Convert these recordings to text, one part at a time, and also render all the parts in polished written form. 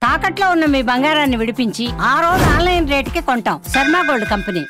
తాకట్లో ఉన్న మీ బంగారాన్ని విడిపించి ఆ రోజు ఆన్లైన్ రేటుకి కొంటాం. Sharma gold company.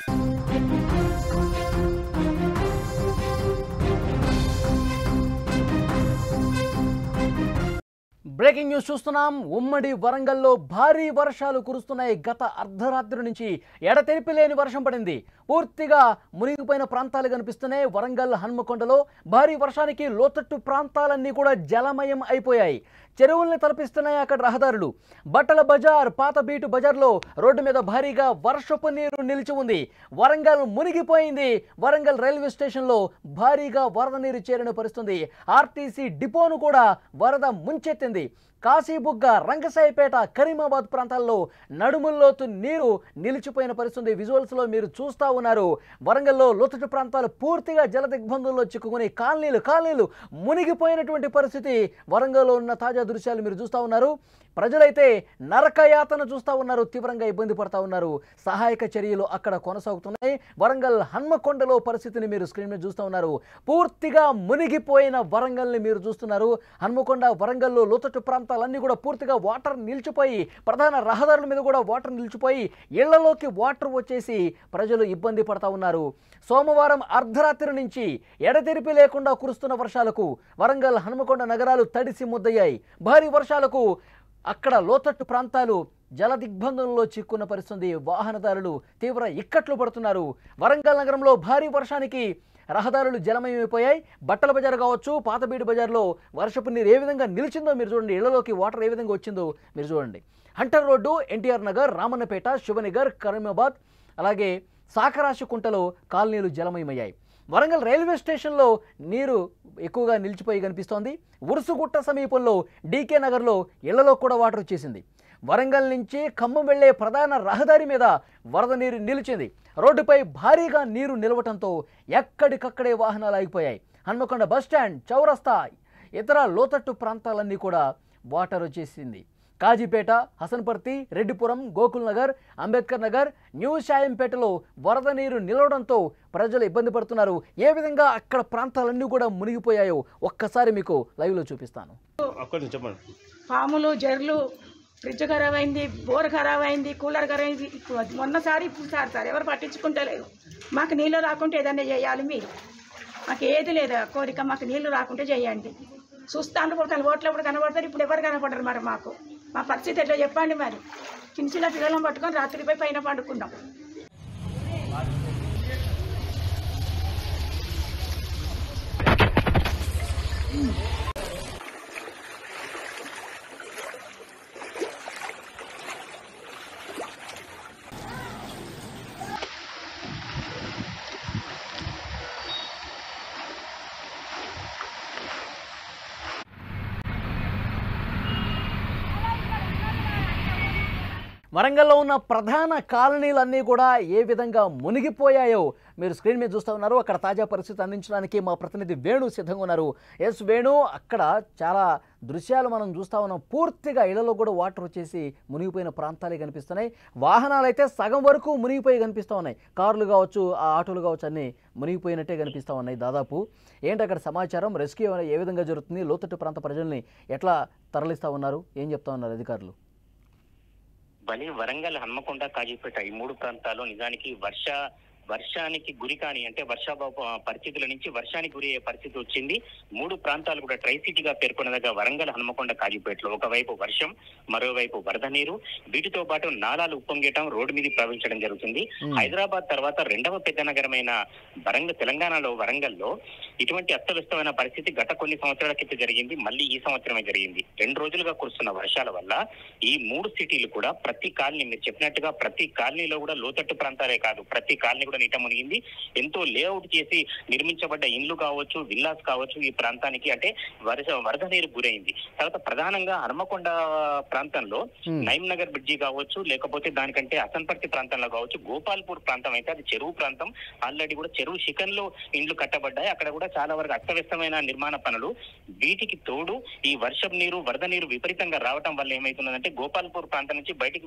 Breaking news చూస్తున్నాం. ఉమ్మడి వరంగల్లో భారీ వర్షాలు కురుస్తున్నాయి. గత అర్ధరాత్రి నుంచి ఎడతెరిపి లేని వర్షం పడింది. పూర్తిగా మునిగిపోయిన ప్రాంతాలు కనిపిస్తున్నాయి. వరంగల్ హన్మకొండలో భారీ వర్షానికి లోతట్టు ప్రాంతాలన్నీ కూడా జలమయం అయిపోయాయి. చెరువుల్ని తలపిస్తున్నాయి అక్కడ రహదారులు. బట్టల బజార్, పాత బీటు బజార్లో రోడ్డు మీద భారీగా వర్షపు నీరు నిలిచి ఉంది. వరంగల్ మునిగిపోయింది. వరంగల్ రైల్వే స్టేషన్లో భారీగా వరద నీరు చేరిన పరిస్థితి. ఆర్టీసీ డిపోను కూడా వరద ముంచెత్తింది. కాశీబుగ్గ, రంగసాయిపేట, కరీమాబాద్ ప్రాంతాల్లో నడుముల్లోతు నీరు నిలిచిపోయిన పరిస్థితి విజువల్స్లో మీరు చూస్తూ ఉన్నారు. వరంగల్లో లోతట్టు ప్రాంతాలు పూర్తిగా జల దిగ్బంధంలో చిక్కుకుని కాలనీలు మునిగిపోయినటువంటి పరిస్థితి. వరంగల్లో ఉన్న తాజా దృశ్యాలు మీరు చూస్తూ ఉన్నారు. ప్రజలైతే నరకయాతన చూస్తూ ఉన్నారు, తీవ్రంగా ఇబ్బంది పడతా ఉన్నారు. సహాయక చర్యలు అక్కడ కొనసాగుతున్నాయి. వరంగల్ హన్మకొండలో పరిస్థితిని మీరు స్క్రీన్ మీద చూస్తూ ఉన్నారు. పూర్తిగా మునిగిపోయిన వరంగల్ని మీరు చూస్తున్నారు. హన్మకొండ, వరంగల్లో లోతట్టు ప్రాంతాలన్నీ కూడా పూర్తిగా వాటర్ నిలిచిపోయి, ప్రధాన రహదారుల మీద కూడా వాటర్ నిలిచిపోయి, ఇళ్లలోకి వాటర్ వచ్చేసి ప్రజలు ఇబ్బంది పడతా ఉన్నారు. సోమవారం అర్ధరాత్రి నుంచి ఎడతెరిపి లేకుండా కురుస్తున్న వర్షాలకు వరంగల్, హన్మకొండ నగరాలు తడిసి ముద్దయ్యాయి. భారీ వర్షాలకు అక్కడ లోతట్టు ప్రాంతాలు జల దిగ్బంధంలో చిక్కున్న పరిస్థితి. వాహనదారులు తీవ్ర ఇక్కట్లు పడుతున్నారు. వరంగల్ నగరంలో భారీ వర్షానికి రహదారులు జలమయమైపోయాయి. బట్టల బజార్ కావచ్చు, పాతబీడు బజార్లో వర్షపు నీరు ఏ విధంగా నిలిచిందో మీరు చూడండి. ఇళ్లలోకి వాటర్ ఏ విధంగా వచ్చిందో మీరు చూడండి. హంటర్ రోడ్డు, ఎన్టీఆర్ నగర్, రామన్నపేట, శివనగర్, కరీమాబాద్, అలాగే సాకరాశికుంటలో కాలనీలు జలమయమయ్యాయి. వరంగల్ రైల్వే స్టేషన్లో నీరు ఎక్కువగా నిలిచిపోయి కనిపిస్తోంది. ఉరుసుగుట్ట సమీపంలో డీకే నగర్లో ఇళ్లలో కూడా వాటర్ వచ్చేసింది. వరంగల్ నుంచి ఖమ్మం వెళ్లే ప్రధాన రహదారి మీద వరద నీరు నిలిచింది. రోడ్డుపై భారీగా నీరు నిలవటంతో ఎక్కడికక్కడే వాహనాలు ఆగిపోయాయి. హన్మకొండ బస్టాండ్, చౌరస్తా, ఇతర లోతట్టు ప్రాంతాలన్నీ కూడా వాటర్ వచ్చేసింది. కాజీపేట, హసన్పర్తి, రెడ్డిపురం, గోకుల్ నగర్, అంబేద్కర్ నగర్, న్యూ షాయంపేటలో వరద నీరు నిలవడంతో ప్రజలు ఇబ్బంది పడుతున్నారు. ఏ విధంగా అక్కడ ప్రాంతాలన్నీ కూడా మునిగిపోయాయో ఒక్కసారి మీకు లైవ్లో చూపిస్తాను. పాములు, జర్లు, ఫ్రిడ్జ్ ఖరాబ్ అయింది, బోర్ ఖరాబ్ అయింది, కూలర్ ఖరాబ్ అయింది. మొన్నసారి ఇప్పుడు సార్ ఎవరు పట్టించుకుంటలేరు. మాకు నీళ్ళు రాకుంటే ఏదైనా చేయాలి. మీరు మాకు ఏది లేదు కోరిక, మాకు నీళ్లు రాకుంటే చేయండి. చూస్తాను పుడతాను, ఓట్లప్పుడు కనబడతారు, ఇప్పుడు ఎవరు కనపడరు. మరి మాకు మా పరిస్థితి ఎట్లా చెప్పండి. మరి చిన్న పిల్లలను పట్టుకొని రాత్రిపై పైన పండుకున్నాం. వరంగల్లో ఉన్న ప్రధాన కాలనీలన్నీ కూడా ఏ విధంగా మునిగిపోయాయో మీరు స్క్రీన్ మీద చూస్తూ ఉన్నారు. అక్కడ తాజా పరిస్థితి అందించడానికి మా ప్రతినిధి వేణు సిద్ధంగా ఉన్నారు. ఎస్ వేణు, అక్కడ చాలా దృశ్యాలు మనం చూస్తూ ఉన్నాం. పూర్తిగా ఇళ్లలో కూడా వాటర్ వచ్చేసి మునిగిపోయిన ప్రాంతాలే కనిపిస్తున్నాయి. వాహనాలు అయితే సగం వరకు మునిగిపోయి కనిపిస్తూ ఉన్నాయి. కార్లు కావచ్చు, ఆ ఆటోలు కావచ్చు, అన్నీ మునిగిపోయినట్టే కనిపిస్తూ ఉన్నాయి దాదాపు. ఏంటి అక్కడ సమాచారం? రెస్క్యూ ఏ విధంగా జరుగుతుంది? లోతట్టు ప్రాంత ప్రజల్ని ఎట్లా తరలిస్తూ ఉన్నారు? ఏం చెప్తా ఉన్నారు అధికారులు? వరంగల్, హన్మకొండ, కాజీపేట ఈ మూడు ప్రాంతాల్లో నిజానికి వర్షానికి గురి కాని అంటే వర్షాభావ పరిస్థితుల నుంచి వర్షానికి గురి అయ్యే పరిస్థితి వచ్చింది. మూడు ప్రాంతాలు కూడా ట్రై సిటీగా పేర్కొనదగా వరంగల్, హన్మకొండ, కాజీపేటలో ఒకవైపు వర్షం, మరోవైపు వరద నీరు, వీటితో పాటు నాలాలు ఉప్పొంగటం, రోడ్డు మీద ప్రవహించడం జరుగుతుంది. హైదరాబాద్ తర్వాత రెండవ పెద్ద నగరమైన తెలంగాణలో వరంగల్లో ఇటువంటి అస్తవ్యస్తమైన పరిస్థితి గత కొన్ని సంవత్సరాల క్రితం జరిగింది. మళ్ళీ ఈ సంవత్సరమే జరిగింది. 2 రోజులుగా కురుస్తున్న వర్షాల వల్ల ఈ 3 సిటీలు కూడా ప్రతి కాలనీ, మీరు చెప్పినట్టుగా ప్రతి కాలనీలో కూడా లోతట్టు ప్రాంతాలే కాదు, ప్రతి కాలనీ కూడా నీట మునిగింది. ఎంతో లేఅవుట్ చేసి నిర్మించబడ్డ ఇండ్లు కావచ్చు, విల్లాస్ కావచ్చు, ఈ ప్రాంతానికి అంటే వరద నీరు గురైంది. తర్వాత ప్రధానంగా హన్మకొండ ప్రాంతంలో నైమ్ నగర్ బ్రిడ్జి కావచ్చు, లేకపోతే దానికంటే అసన్పర్తి ప్రాంతంలో కావచ్చు, గోపాల్పూర్ ప్రాంతం అయితే అది చెరువు ప్రాంతం. ఆల్రెడీ కూడా చెరువు శిఖంలో ఇండ్లు కట్టబడ్డాయి. అక్కడ కూడా చాలా వరకు అస్తవ్యస్తమైన నిర్మాణ పనులు. వీటికి తోడు ఈ వర్షం నీరు, వరద నీరు విపరీతంగా రావటం వల్ల ఏమైతుందంటే గోపాల్పూర్ ప్రాంతం నుంచి బయటికి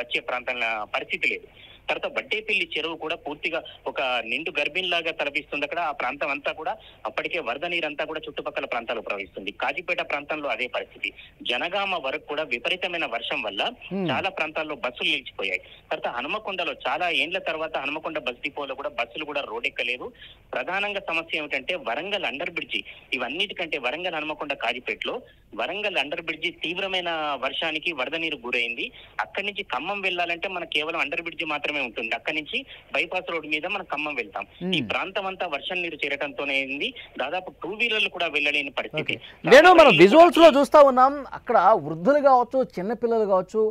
వచ్చే ప్రాంతం పరిస్థితి లేదు. తర్వాత వడ్డేపల్లి చెరువు కూడా పూర్తిగా ఒక నిండు గర్భిణిలాగా తలపిస్తుంది. అక్కడ ఆ ప్రాంతం అంతా కూడా అప్పటికే వరద నీరంతా కూడా చుట్టుపక్కల ప్రాంతాలు ప్రవహిస్తుంది. కాజీపేట ప్రాంతంలో అదే పరిస్థితి. జనగామ వరకు కూడా విపరీతమైన వర్షం వల్ల చాలా ప్రాంతాల్లో బస్సులు నిలిచిపోయాయి. తర్వాత హనుమకొండలో చాలా ఏండ్ల తర్వాత హనుమకొండ బస్ డిపోలో కూడా బస్సులు కూడా రోడ్డెక్కలేదు. ప్రధానంగా సమస్య ఏమిటంటే వరంగల్ అండర్ బ్రిడ్జి. ఇవన్నిటికంటే వరంగల్ హనుమకొండ కాజీపేటలో వరంగల్ అండర్ బ్రిడ్జి తీవ్రమైన వర్షానికి వరద నీరు గురైంది. అక్కడి నుంచి ఖమ్మం వెళ్ళాలంటే మనకు కేవలం అండర్ బ్రిడ్జి మాత్రమే ఉంటుంది. అక్కడి నుంచి బైపాస్ రోడ్ మీద మనం ఖమ్మం వెళ్తాం. ఈ ప్రాంతం అంతా వర్షం నీరు చేరటంతోనే అయింది. దాదాపు 2 వీలర్లు కూడా వెళ్ళలేని పరిస్థితి. నేను మనం విజువల్స్ లో చూస్తా ఉన్నాం. అక్కడ వృద్ధులు కావచ్చు, చిన్న పిల్లలు కావచ్చు,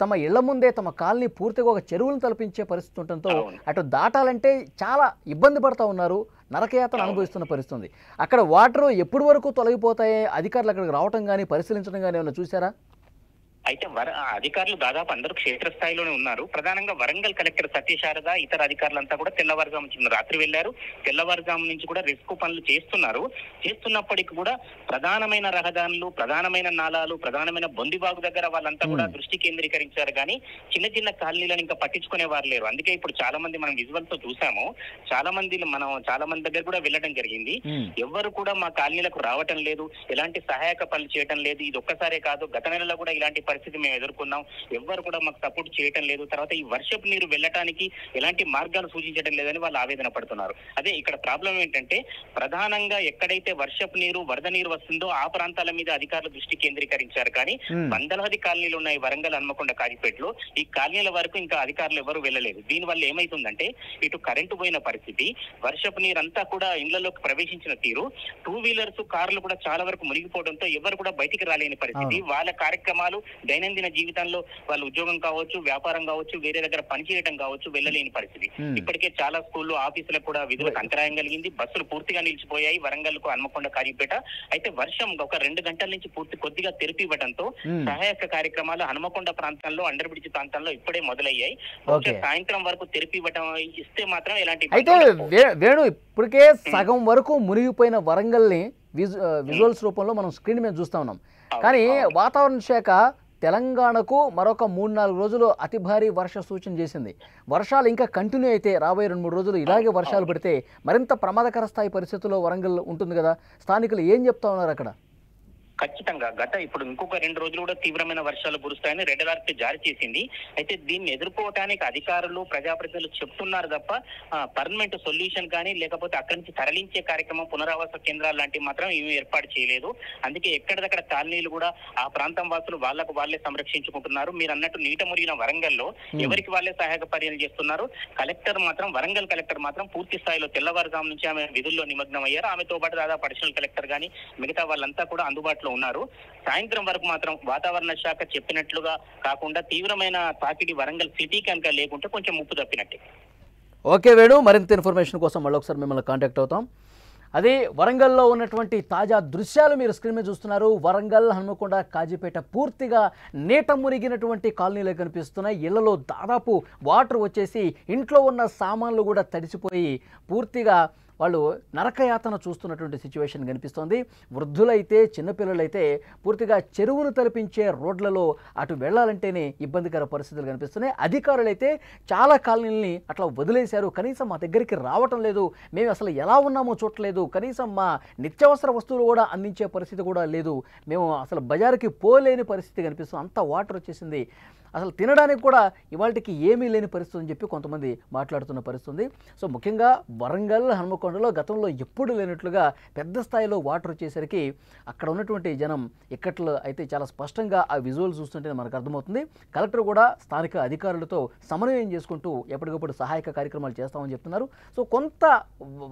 తమ ఇళ్ల ముందే తమ కాలనీ పూర్తిగా ఒక చెరువులను తలపించే పరిస్థితి ఉండటంతో అటు దాటాలంటే చాలా ఇబ్బంది పడతా ఉన్నారు. నరకయాతన అనుభవిస్తున్న పరిస్థితి. అక్కడ వాటర్ ఎప్పటి వరకు తొలగిపోతాయి? అధికారులు అక్కడికి రావటం కానీ పరిశీలించడం కానీ ఏమైనా చూసారా? అయితే అధికారులు దాదాపు అందరూ క్షేత్రస్థాయిలోనే ఉన్నారు. ప్రధానంగా వరంగల్ కలెక్టర్ సత్యశారద ఇతర అధికారులంతా కూడా తెల్లవారుజాము నుంచి రాత్రి వెళ్లారు. తెల్లవారుజాము నుంచి కూడా రెస్క్యూ పనులు చేస్తున్నారు. చేస్తున్నప్పటికీ కూడా ప్రధానమైన రహదారులు, ప్రధానమైన నాలాలు, ప్రధానమైన బొందిబాగు దగ్గర వాళ్ళంతా కూడా దృష్టి కేంద్రీకరించారు. కానీ చిన్న చిన్న కాలనీలను ఇంకా పట్టించుకునే వారు లేరు. అందుకే ఇప్పుడు చాలా మంది మనం విజువల్ తో చూసాము. చాలా మంది దగ్గర కూడా వెళ్ళడం జరిగింది. ఎవ్వరు కూడా మా కాలనీలకు రావటం లేదు, ఎలాంటి సహాయక పనులు చేయటం లేదు. ఇది ఒక్కసారే కాదు, గత నెలలో కూడా ఇలాంటి పరిస్థితి మేము ఎదుర్కొన్నాం. ఎవ్వరు కూడా మాకు సపోర్ట్ చేయటం లేదు. తర్వాత ఈ వర్షపు నీరు వెళ్ళటానికి ఎలాంటి మార్గాలు సూచించడం లేదని వాళ్ళు ఆవేదన పడుతున్నారు. అదే ఇక్కడ ప్రాబ్లం ఏంటంటే ప్రధానంగా ఎక్కడైతే వర్షపు నీరు, వరద నీరు వస్తుందో ఆ ప్రాంతాల మీద అధికారులు దృష్టి కేంద్రీకరించారు. కానీ వందలాది కాలనీలు ఉన్నాయి వరంగల్ హన్మకొండ కాజీపేటలో. ఈ కాలనీల వరకు ఇంకా అధికారులు ఎవరు వెళ్ళలేదు. దీనివల్ల ఏమైతుందంటే ఇటు కరెంటు పోయిన పరిస్థితి, వర్షపు నీరు అంతా కూడా ఇళ్లలోకి ప్రవేశించిన తీరు, 2 వీలర్స్, కార్లు కూడా చాలా వరకు మునిగిపోవడంతో ఎవరు కూడా బయటికి రాలేని పరిస్థితి. వాళ్ళ కార్యక్రమాలు దైనందిన జీవితంలో వాళ్ళ ఉద్యోగం కావచ్చు, వ్యాపారం కావచ్చు, వేరే దగ్గర పనిచేయడం కావచ్చు, వెళ్ళలేని పరిస్థితి. ఇప్పటికే చాలా స్కూళ్ళు, ఆఫీసులకు కూడా విధులకు అంతరాయం కలిగింది. బస్సులు పూర్తిగా నిలిచిపోయాయి వరంగల్ కు హన్మకొండ కాజీపేట. అయితే వర్షం ఒక 2 గంటల నుంచి కొద్దిగా తెరిపి ఇవ్వడంతో సహాయక కార్యక్రమాలు హన్మకొండ ప్రాంతంలో, అండర్ బ్రిడ్జ్ ప్రాంతంలో ఇప్పుడే మొదలయ్యాయి. సాయంత్రం వరకు తెరిపి ఇవ్వడం ఇస్తే మాత్రం ఎలాంటి అయితే వేణు ఇప్పటికే సగం వరకు మునిగిపోయిన వరంగల్ని విజువల్స్ రూపంలో మనం స్క్రీన్ మీద చూస్తా ఉన్నాం. కానీ వాతావరణ శాఖ తెలంగాణకు మరొక 3-4 రోజులు అతి భారీ వర్ష సూచన చేసింది. వర్షాలు ఇంకా కంటిన్యూ అయితే రాబోయే 2-3 రోజులు ఇలాగే వర్షాలు పడితే మరింత ప్రమాదకర స్థాయి పరిస్థితుల్లో వరంగల్ ఉంటుంది కదా. స్థానికులు ఏం చెప్తా ఉన్నారు అక్కడ? ఖచ్చితంగా ఇప్పుడు ఇంకొక 2 రోజులు కూడా తీవ్రమైన వర్షాలు కురుస్తాయని రెడ్ అలర్ట్ జారీ చేసింది. అయితే దీన్ని ఎదుర్కోవటానికి అధికారులు, ప్రజాప్రతినిధులు చెప్తున్నారు తప్ప పర్మనెంట్ సొల్యూషన్ కానీ లేకపోతే అక్కడి నుంచి తరలించే కార్యక్రమం, పునరావాస కేంద్రాలు లాంటివి మాత్రం ఇవి ఏర్పాటు చేయలేదు. అందుకే ఎక్కడిదక్కడ కాలనీలు కూడా ఆ ప్రాంతం వాసులు వాళ్ళకు వాళ్ళే సంరక్షించుకుంటున్నారు. మీరు అన్నట్టు నీట మురిగిన వరంగల్లో ఎవరికి వాళ్ళే సహాయక చర్యలు చేస్తున్నారు. వరంగల్ కలెక్టర్ మాత్రం పూర్తి స్థాయిలో తెల్లవారుజాము నుంచి ఆమె విధుల్లో నిమగ్నం అయ్యారు. ఆమెతో పాటు దాదాపు అడిషనల్ కలెక్టర్ కానీ మిగతా వాళ్ళంతా కూడా అందుబాటులో ఉన్నారు. సాయంత్రం వరకు మాత్రం వాతావరణ శాఖ చెప్పినట్లుగా కాకుండా తీవ్రమైన తాకిడి వరంగల్ సిటీ కనుక లేకుంటే కొంచెం ముప్పు తప్పినట్టే. ఓకే వేణు, మరింత ఇన్ఫర్మేషన్ కోసం మళ్ళీ ఒకసారి మిమ్మల్ని కాంటాక్ట్ అవుతాం. అదే వరంగల్లో ఉన్నటువంటి తాజా దృశ్యాలు మీరు స్క్రీన్ మీద చూస్తున్నారు. వరంగల్ హన్మకొండ కాజీపేట పూర్తిగా నీట మునిగినటువంటి కాలనీలు కనిపిస్తున్నాయి. ఇళ్లలో దాదాపు వాటర్ వచ్చేసి ఇంట్లో ఉన్న సామాన్లు కూడా తడిసిపోయి పూర్తిగా వాళ్ళు నరకయాతన చూస్తున్నటువంటి సిచ్యువేషన్ కనిపిస్తోంది. వృద్ధులైతే, చిన్నపిల్లలైతే పూర్తిగా చెరువును తలపించే రోడ్లలో అటు వెళ్ళాలంటేనే ఇబ్బందికర పరిస్థితులు కనిపిస్తున్నాయి. అధికారులైతే చాలా కాలనీలని అట్లా వదిలేశారు. కనీసం మా దగ్గరికి రావటం లేదు, మేము అసలు ఎలా ఉన్నామో చూడలేదు, కనీసం మా నిత్యావసర వస్తువులు కూడా అందించే పరిస్థితి కూడా లేదు, మేము అసలు బజారుకి పోలేని పరిస్థితి కనిపిస్తుంది, అంత వాటర్ వచ్చేసింది, అసలు తినడానికి కూడా ఇవాళకి ఏమీ లేని పరిస్థితి అని చెప్పి కొంతమంది మాట్లాడుతున్న పరిస్థితి. సో ముఖ్యంగా వరంగల్ హన్మకొండలో గతంలో ఎప్పుడు లేనట్లుగా పెద్ద స్థాయిలో వాటర్ వచ్చేసరికి అక్కడ ఉన్నటువంటి జనం ఇక్కట్లో అయితే చాలా స్పష్టంగా ఆ విజువల్ చూస్తుంటే మనకు అర్థమవుతుంది. కలెక్టర్ కూడా స్థానిక అధికారులతో సమన్వయం చేసుకుంటూ ఎప్పటికప్పుడు సహాయక కార్యక్రమాలు చేస్తామని చెప్తున్నారు. సో కొంత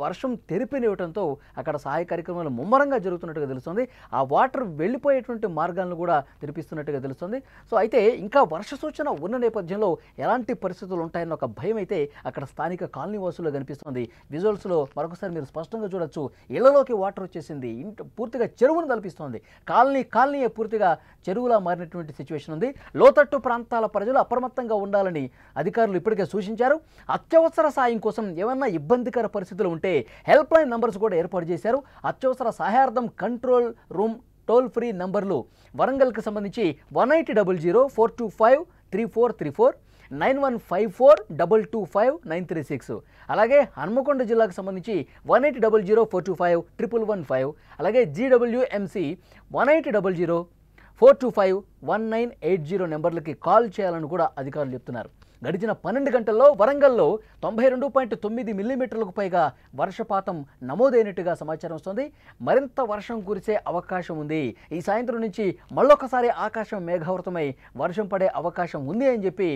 వర్షం తెరిపినివ్వడంతో అక్కడ సహాయ కార్యక్రమాలు ముమ్మరంగా జరుగుతున్నట్టుగా తెలుస్తుంది. ఆ వాటర్ వెళ్ళిపోయేటువంటి మార్గాలను కూడా తెరిపిస్తున్నట్టుగా తెలుస్తుంది. సో అయితే ఇంకా వర్ష సూచన ఉన్న నేపథ్యంలో ఎలాంటి పరిస్థితులు ఉంటాయన్న ఒక భయం అయితే అక్కడ స్థానిక కాలనీ వాసుల్లో కనిపిస్తుంది. విజువల్స్లో మరొకసారి మీరు స్పష్టంగా చూడొచ్చు. ఇళ్లలోకి వాటర్ వచ్చేసింది, పూర్తిగా చెరువును తలపిస్తోంది. కాలనీ పూర్తిగా చెరువులా మారినటువంటి సిచ్యువేషన్ ఉంది. లోతట్టు ప్రాంతాల ప్రజలు అప్రమత్తంగా ఉండాలని అధికారులు ఇప్పటికే సూచించారు. అత్యవసర సాయం కోసం ఏమన్నా ఇబ్బందికర పరిస్థితులు ఉంటే హెల్ప్ లైన్ నంబర్స్ కూడా ఏర్పాటు చేశారు. అత్యవసర సహాయార్థం కంట్రోల్ రూమ్ టోల్ ఫ్రీ నంబర్లు వరంగల్కి సంబంధించి 1800 425 3434, 9154225936. అలాగే హన్మకొండ జిల్లాకు సంబంధించి 1800425115. అలాగే GWMC 180042511980 నెంబర్లకి కాల్ చేయాలని కూడా అధికారులు చెప్తున్నారు. గడిచిన 12 గంటల్లో వరంగల్లో 92.9 మిల్లీమీటర్లకు పైగా వర్షపాతం నమోదైనట్టుగా సమాచారం వస్తుంది. మరింత వర్షం కురిసే అవకాశం ఉంది. ఈ సాయంత్రం నుంచి మళ్ళొకసారి ఆకాశం మేఘావృతమై వర్షం పడే అవకాశం ఉంది అని చెప్పి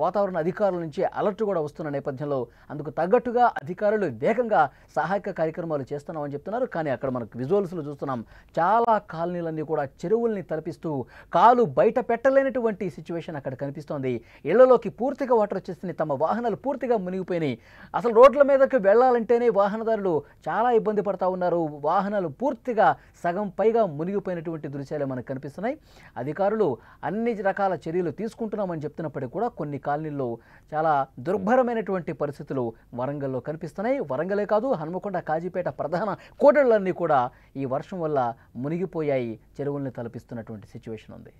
వాతావరణ అధికారుల నుంచి అలర్ట్ కూడా వస్తున్న నేపథ్యంలో అందుకు తగ్గట్టుగా అధికారులు వేగంగా సహాయక కార్యక్రమాలు చేస్తున్నామని చెప్తున్నారు. కానీ అక్కడ మనకు విజువల్స్లో చూస్తున్నాం, చాలా కాలనీలన్నీ కూడా చెరువుల్ని తలపిస్తూ కాలు బయట పెట్టలేనటువంటి సిచ్యువేషన్ అక్కడ కనిపిస్తోంది. ఇళ్లలోకి పూర్తిగా వాటర్ వచ్చేసింది. తమ వాహనాలు పూర్తిగా మునిగిపోయినాయి. అసలు రోడ్ల మీదకి వెళ్ళాలంటేనే వాహనదారులు చాలా ఇబ్బంది పడతా ఉన్నారు. వాహనాలు పూర్తిగా సగం పైగా మునిగిపోయినటువంటి దృశ్యాలే మనకు కనిపిస్తున్నాయి. అధికారులు అన్ని రకాల చర్యలు తీసుకుంటున్నామని చెప్తున్నప్పటికీ కూడా కొన్ని కాలనీల్లో చాలా దుర్భరమైనటువంటి పరిస్థితులు వరంగల్లో కనిపిస్తున్నాయి. వరంగలే కాదు, హన్మకొండ, కాజీపేట ప్రధాన కూడళ్లన్నీ కూడా ఈ వర్షం వల్ల మునిగిపోయాయి. చెరువుల్ని తలపిస్తున్నటువంటి సిచ్యువేషన్ ఉంది.